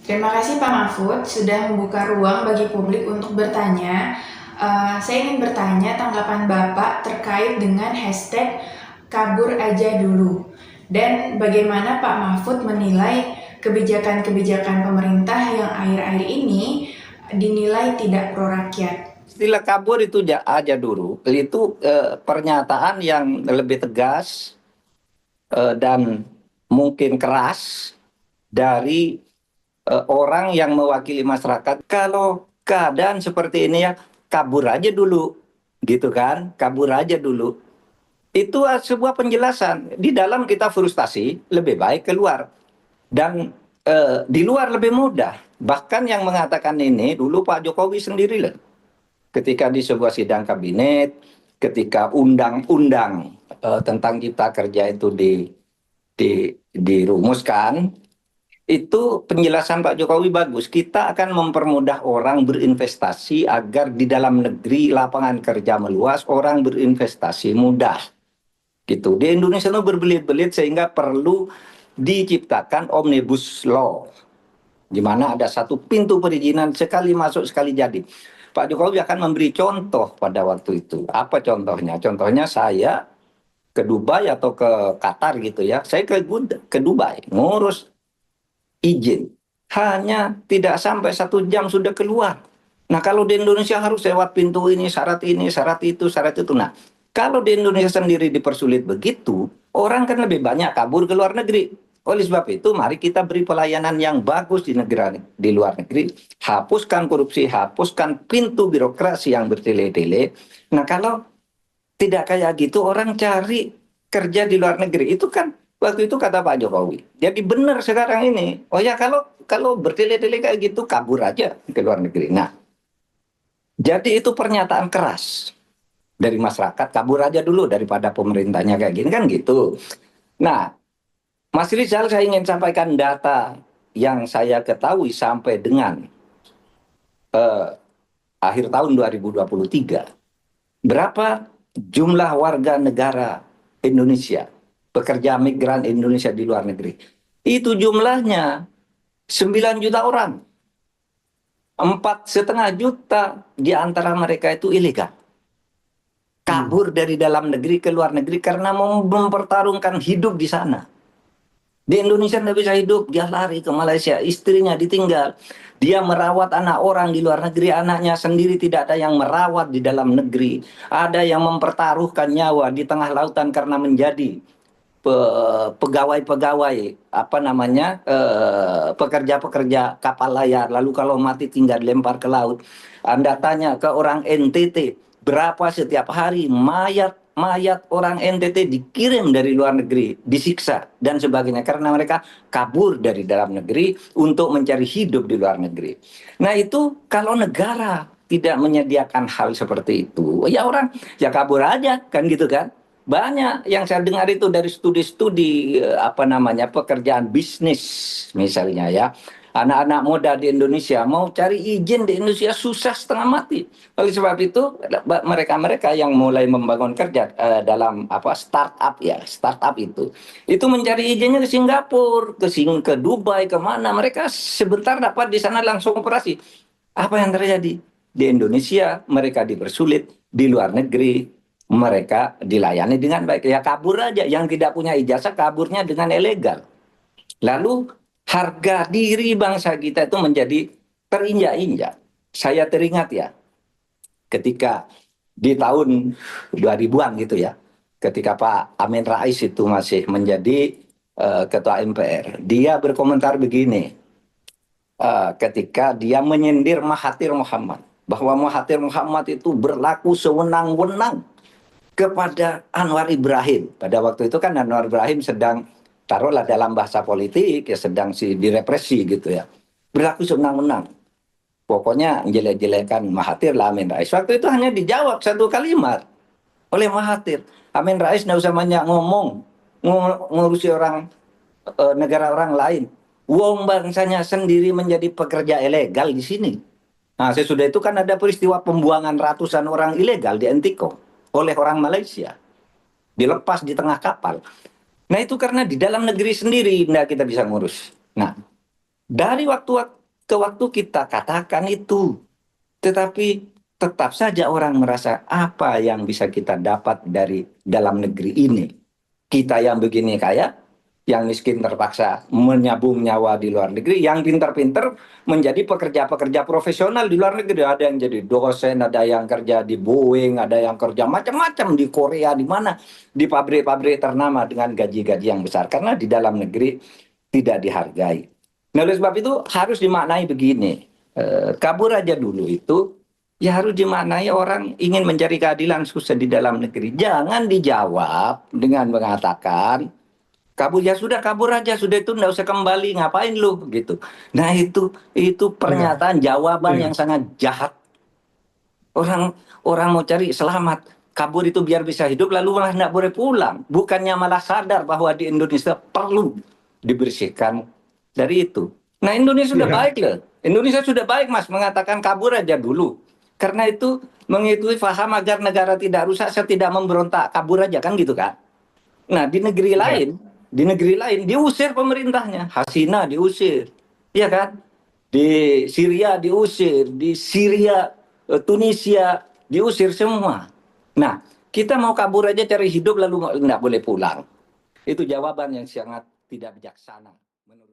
Terima kasih Pak Mahfud sudah membuka ruang bagi publik untuk bertanya. Saya ingin bertanya tanggapan Bapak terkait dengan hashtag kabur aja dulu. Dan bagaimana Pak Mahfud menilai kebijakan-kebijakan pemerintah yang akhir-akhir ini dinilai tidak pro rakyat. Istilah kabur itu aja dulu. Itu pernyataan yang lebih tegas dan mungkin keras dari orang yang mewakili masyarakat. Kalau keadaan seperti ini ya kabur aja dulu, gitu kan? Kabur aja dulu. Itu sebuah penjelasan. Di dalam kita frustasi, lebih baik keluar. Dan di luar lebih mudah. Bahkan yang mengatakan ini dulu Pak Jokowi sendiri loh. Ketika di sebuah sidang kabinet, ketika undang-undang tentang cipta kerja itu dirumuskan, itu penjelasan Pak Jokowi bagus. Kita akan mempermudah orang berinvestasi agar di dalam negeri lapangan kerja meluas, orang berinvestasi mudah. Gitu. Di Indonesia itu berbelit-belit sehingga perlu diciptakan omnibus law, di mana ada satu pintu perizinan sekali masuk sekali jadi. Pak Jokowi akan memberi contoh pada waktu itu. Apa contohnya? Contohnya saya ke Dubai atau ke Qatar gitu ya. Saya ke Dubai ngurus izin. Hanya tidak sampai 1 jam sudah keluar. Nah kalau di Indonesia harus lewat pintu ini, syarat itu, syarat itu. Nah kalau di Indonesia sendiri dipersulit begitu, orang kan lebih banyak kabur ke luar negeri. Oleh sebab itu, mari kita beri pelayanan yang bagus di negara, di luar negeri. Hapuskan korupsi, hapuskan pintu birokrasi yang bertele-tele. Nah kalau tidak kayak gitu, orang cari kerja di luar negeri. Itu kan waktu itu kata Pak Jokowi. Jadi benar sekarang ini. Oh ya kalau kalau bertele-tele kayak gitu, kabur aja ke luar negeri. Nah, jadi itu pernyataan keras dari masyarakat, kabur aja dulu daripada pemerintahnya kayak gini kan gitu. Nah, Mas Rizal, saya ingin sampaikan data yang saya ketahui sampai dengan eh, akhir tahun 2023. Berapa jumlah warga negara Indonesia, pekerja migran Indonesia di luar negeri? Itu jumlahnya 9 juta orang. 4,5 juta di antara mereka itu ilegal. Kabur dari dalam negeri ke luar negeri karena mempertarungkan hidup di sana. Di Indonesia nggak bisa hidup, dia lari ke Malaysia, istrinya ditinggal. Dia merawat anak orang di luar negeri, anaknya sendiri tidak ada yang merawat di dalam negeri. Ada yang mempertaruhkan nyawa di tengah lautan karena menjadi pegawai-pegawai apa namanya pekerja-pekerja kapal layar. Lalu kalau mati tinggal dilempar ke laut. Anda tanya ke orang NTT berapa setiap hari mayat orang NTT dikirim dari luar negeri, disiksa dan sebagainya karena mereka kabur dari dalam negeri untuk mencari hidup di luar negeri. Nah itu kalau negara tidak menyediakan hal seperti itu, ya orang ya kabur aja kan gitu kan. Banyak yang saya dengar itu dari studi-studi apa namanya pekerjaan bisnis misalnya ya. Anak-anak muda di Indonesia mau cari izin di Indonesia susah setengah mati. Oleh sebab itu mereka-mereka yang mulai membangun kerja dalam apa startup ya, startup itu mencari izinnya ke Singapura, ke Dubai, kemana mereka sebentar dapat di sana langsung operasi. Apa yang terjadi? Di Indonesia mereka dipersulit, di luar negeri mereka dilayani dengan baik. Ya kabur aja, yang tidak punya ijazah kaburnya dengan ilegal. Lalu harga diri bangsa kita itu menjadi terinjak-injak. Saya teringat ya, ketika di tahun 2000-an gitu ya, ketika Pak Amin Rais itu masih menjadi Ketua MPR, dia berkomentar begini, ketika dia menyindir Mahathir Muhammad, bahwa Mahathir Muhammad itu berlaku sewenang-wenang kepada Anwar Ibrahim. Pada waktu itu kan Anwar Ibrahim sedang, taruhlah dalam bahasa politik, ya sedang direpresi gitu ya. Berlaku sewenang-wenang. Pokoknya jelek-jelekan Mahathir lah Amin Rais. Waktu itu hanya dijawab satu kalimat oleh Mahathir. Amin Rais tidak usah banyak ngomong, ngurusi orang negara orang lain. Wong bangsanya sendiri menjadi pekerja ilegal di sini. Nah, sesudah itu kan ada peristiwa pembuangan ratusan orang ilegal di Entiko oleh orang Malaysia. Dilepas di tengah kapal. Nah, itu karena di dalam negeri sendiri tidak kita bisa ngurus. Nah, Dari waktu ke waktu kita katakan itu, tetapi tetap saja orang merasa apa yang bisa kita dapat dari dalam negeri ini. Kita yang begini kaya, yang miskin terpaksa menyabung nyawa di luar negeri, yang pinter-pinter menjadi pekerja-pekerja profesional di luar negeri. Ada yang jadi dosen, ada yang kerja di Boeing, ada yang kerja macam-macam di Korea, di mana, di pabrik-pabrik ternama dengan gaji-gaji yang besar. Karena di dalam negeri tidak dihargai. Nah, oleh sebab itu harus dimaknai begini. Kabur aja dulu itu ya harus dimaknai orang ingin mencari keadilan susah di dalam negeri. Jangan dijawab dengan mengatakan kabur ya sudah kabur aja sudah itu nggak usah kembali ngapain lu gitu. Nah itu Iya, pernyataan jawaban iya, yang sangat jahat. Orang mau cari selamat kabur itu biar bisa hidup lalu malah nggak boleh pulang. Bukannya malah sadar bahwa di Indonesia perlu dibersihkan dari itu. Nah Indonesia sudah iya, baik loh. Indonesia sudah baik mas mengatakan kabur aja dulu. Karena itu mengikuti paham agar negara tidak rusak, saya tidak memberontak, kabur aja kan gitu kan. Nah iya, di negeri lain diusir pemerintahnya, Hasina diusir, ya kan? Di Syria diusir, di Syria, Tunisia diusir semua. Nah, kita mau kabur aja cari hidup lalu nggak boleh pulang. Itu jawaban yang sangat tidak bijaksana menurut